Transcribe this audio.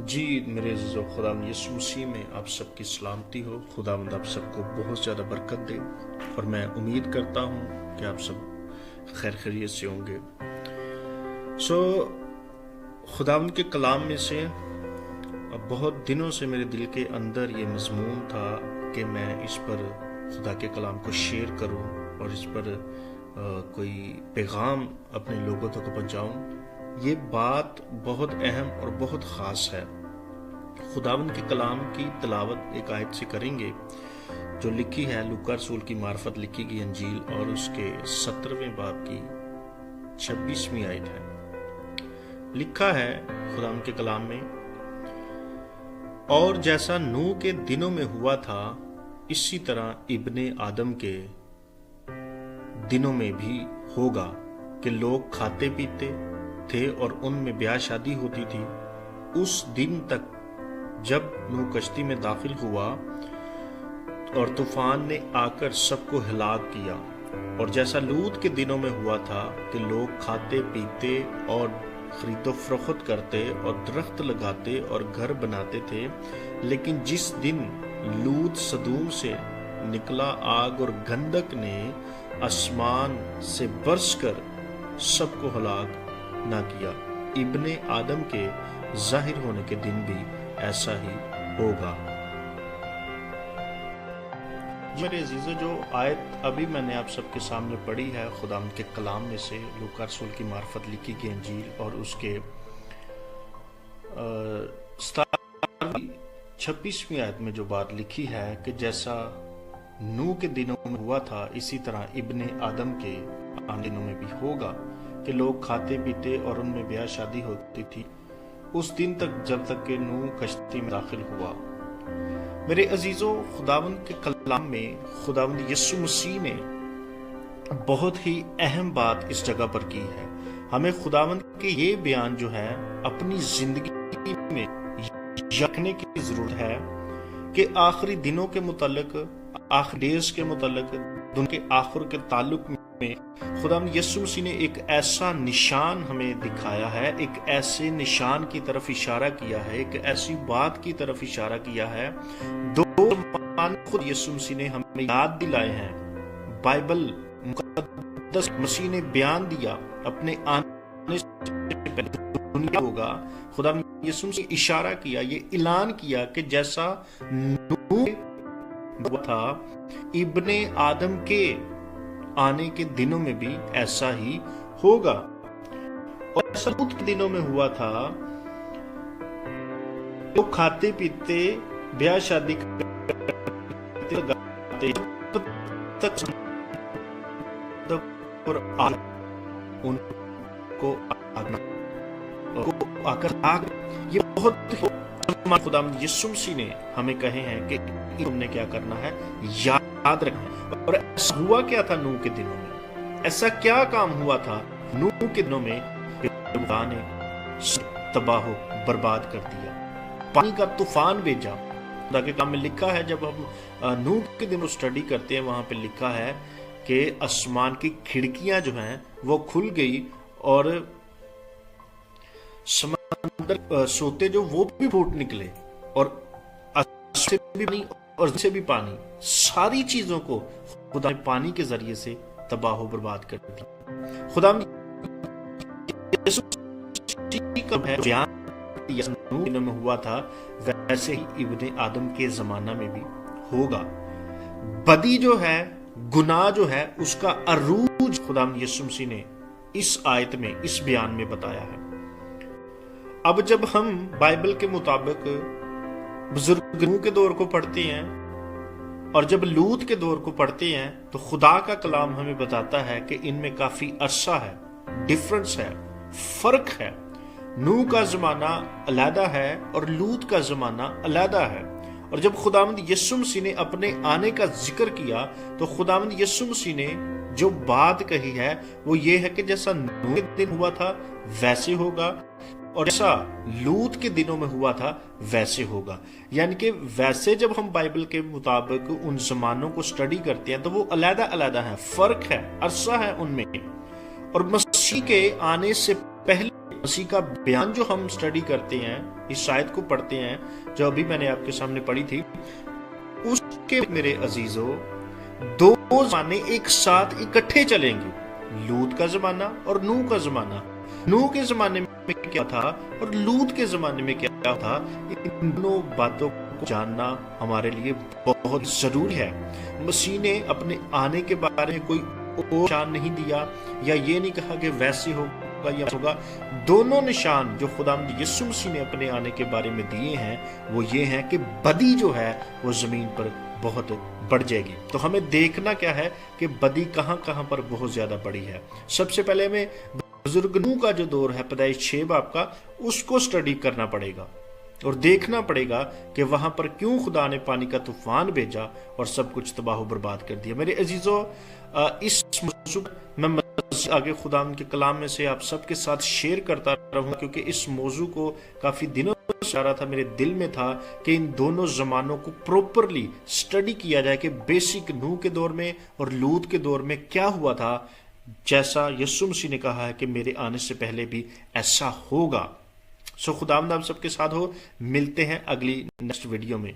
جی میرے عزیزو، خدا یسوع مسیح میں آپ سب کی سلامتی ہو۔ خداوند آپ سب کو بہت زیادہ برکت دے، اور میں امید کرتا ہوں کہ آپ سب خیر خیریت سے ہوں گے۔ خداوند کے کلام میں سے بہت دنوں سے میرے دل کے اندر یہ مضمون تھا کہ میں اس پر خدا کے کلام کو شیئر کروں اور اس پر کوئی پیغام اپنے لوگوں تک پہنچاؤں۔ یہ بات بہت اہم اور بہت خاص ہے۔ خداوند کے کلام کی تلاوت ایک آیت سے کریں گے جو لکھی ہے لوکا رسول کی معرفت لکھی گئی انجیل، اور اس کے 17ویں باب کی 26ویں آیت ہے۔ لکھا ہے خداوند کے کلام میں، اور جیسا نوح کے دنوں میں ہوا تھا اسی طرح ابن آدم کے دنوں میں بھی ہوگا، کہ لوگ کھاتے پیتے تھے اور ان میں بیاہ شادی ہوتی تھی، اس دن تک جب نوح کشتی میں داخل ہوا اور طوفان نے آ کر سب کو ہلاک کیا۔ اور جیسا لوط کے دنوں میں ہوا تھا کہ لوگ کھاتے پیتے اور خرید و فروخت کرتے اور درخت لگاتے اور گھر بناتے تھے، لیکن جس دن لوط سدوم سے نکلا، آگ اور گندک نے آسمان سے برس کر سب کو ہلاک نہ کیا۔ ابن آدم کے ظاہر ہونے کے دن بھی ایسا ہی ہوگا۔ میرے عزیزو، جو آیت ابھی میں نے آپ سب کے سامنے پڑھی ہے خداوند کے کلام میں سے لوکا رسول کی معرفت لکھی گئی انجیل، اور اس کے 26ویں آیت میں جو بات لکھی ہے کہ جیسا نوح کے دنوں میں ہوا تھا اسی طرح ابن آدم کے آنے دنوں میں بھی ہوگا، کہ لوگ کھاتے پیتے اور ان میں بیاہ شادی ہوتی تھی، اس دن تک جب تک کہ نوح کشتی میں داخل ہوا۔ میرے عزیزو، خداوند کے کلام میں خداوند یسوع مسیح نے بہت ہی اہم بات اس جگہ پر کی ہے۔ ہمیں خداوند کے یہ بیان جو ہے اپنی زندگی میں رکھنے کی ضرورت ہے کہ آخری دنوں کے متعلق، آخری ڈیز کے متعلق، دنیا کے آخر کے تعلق میں خداوند یسوع مسیح نے ایک ایسا نشان ہمیں دکھایا ہے، ایک ایسے نشان کی طرف اشارہ کیا ہے، ایک ایسی بات کی طرف اشارہ کیا ہے۔ دو خود یسوع مسیح نے ہمیں یاد دلائے ہیں۔ بائبل مقدس مسیح نے بیان دیا اپنے آنے سے پہلے دنیا ہوگا۔ خدا یسوع مسیح اشارہ کیا، یہ اعلان کیا کہ جیسا نوح تھا ابن آدم کے آنے کے دنوں میں بھی ایسا ہی ہوگا۔ اور ایسا لوط کے دنوں میں ہوا تھا، لوگ کھاتے پیتے بیاہ شادی کرتے تک اور ان کو آ کر یہ بہت خداوند یسوع مسیح نے ہمیں کہے ہیں کہ تم نے کیا کرنا ہے، یاد رکھنا ہے۔ اور ایسا ہوا کیا تھا نوح کے دنوں میں؟ ایسا کیا کام ہوا تھا نوح کے دنوں میں کہ خدا نے تباہ و برباد کر دیا، پانی کا طوفان بھیجا۔ خدا کے کلام میں لکھا ہے، جب ہم نوح کے دنوں سٹڈی کرتے ہیں، وہاں پہ لکھا ہے کہ آسمان کی کھڑکیاں جو ہیں وہ کھل گئی، اور سمندر سوتے جو وہ بھی پھوٹ نکلے، اور سے بھی پانی، ساری چیزوں کو خدا نے پانی کے ذریعے سے تباہ و برباد کر دیا۔ خدا بیان میں ہوا تھا ویسے ہی ابن آدم کے زمانہ میں بھی ہوگا۔ بدی جو ہے، گناہ جو ہے، اس کا عروج خدا یسوع مسیح نے اس آیت میں، اس بیان میں بتایا ہے۔ اب جب ہم بائبل کے مطابق بزرگ نوح کے دور کو پڑھتے ہیں اور جب لوط کے دور کو پڑھتے ہیں، تو خدا کا کلام ہمیں بتاتا ہے کہ ان میں کافی عرصہ ہے، ڈیفرنس ہے، فرق ہے۔ نوح کا زمانہ علیحدہ ہے اور لوط کا زمانہ علیحدہ ہے۔ اور جب خداوند یسوع مسیح نے اپنے آنے کا ذکر کیا، تو خداوند یسوع مسیح نے جو بات کہی ہے وہ یہ ہے کہ جیسا نوح کے دن ہوا تھا ویسے ہوگا، اور جیسا لوط کے دنوں میں ہوا تھا ویسے ہوگا۔ یعنی کہ ویسے جب ہم بائبل کے مطابق ان زمانوں کو سٹڈی کرتے ہیں تو وہ علیحدہ علیحدہ ہیں، فرق ہے، عرصہ ہے ان میں۔ اور مسیح کے آنے سے پہلے مسیح کا بیان جو ہم سٹڈی کرتے ہیں، اس آیت کو پڑھتے ہیں جو ابھی میں نے آپ کے سامنے پڑھی تھی، اس کے میرے عزیزو دو زمانے ایک ساتھ اکٹھے چلیں گے، لوط کا زمانہ اور نوح کا زمانہ۔ نوح کے زمانے میں کیا تھا اور لوط کے زمانے میں کیا تھا، ان دونوں باتوں کو جاننا ہمارے لیے بہت ضروری ہے۔ مسیح نے اپنے آنے کے بارے میں کوئی اور نشان نہیں دیا، یا یہ نہیں کہا کہ ویسے ہوگا یا ہوگا۔ دونوں نشان جو خداوند یسوع مسیح نے اپنے آنے کے بارے میں دیے ہیں وہ یہ ہیں کہ بدی جو ہے وہ زمین پر بہت بڑھ جائے گی۔ تو ہمیں دیکھنا کیا ہے کہ بدی کہاں کہاں پر بہت زیادہ بڑی ہے۔ سب سے پہلے ہمیں بزرگ نوح کا جو دور ہے، پیدائش 6 باب کا، اس کو سٹڈی کرنا پڑے گا اور دیکھنا پڑے گا کہ وہاں پر کیوں خدا نے پانی کا طوفان بھیجا اور سب کچھ تباہ و برباد کر دیا۔ میرے عزیزو، اس موضوع میں آگے خدا کے کلام میں سے آپ سب کے ساتھ شیئر کرتا رہوں، کیونکہ اس موضوع کو کافی دنوں سے آ رہا تھا، میرے دل میں تھا کہ ان دونوں زمانوں کو پروپرلی سٹڈی کیا جائے کہ بیسک نوح کے دور میں اور لوط کے دور میں کیا ہوا تھا، جیسا یسوع مسیح نے کہا ہے کہ میرے آنے سے پہلے بھی ایسا ہوگا۔ خداوند آپ سب کے ساتھ ہو، ملتے ہیں اگلی نیکسٹ ویڈیو میں۔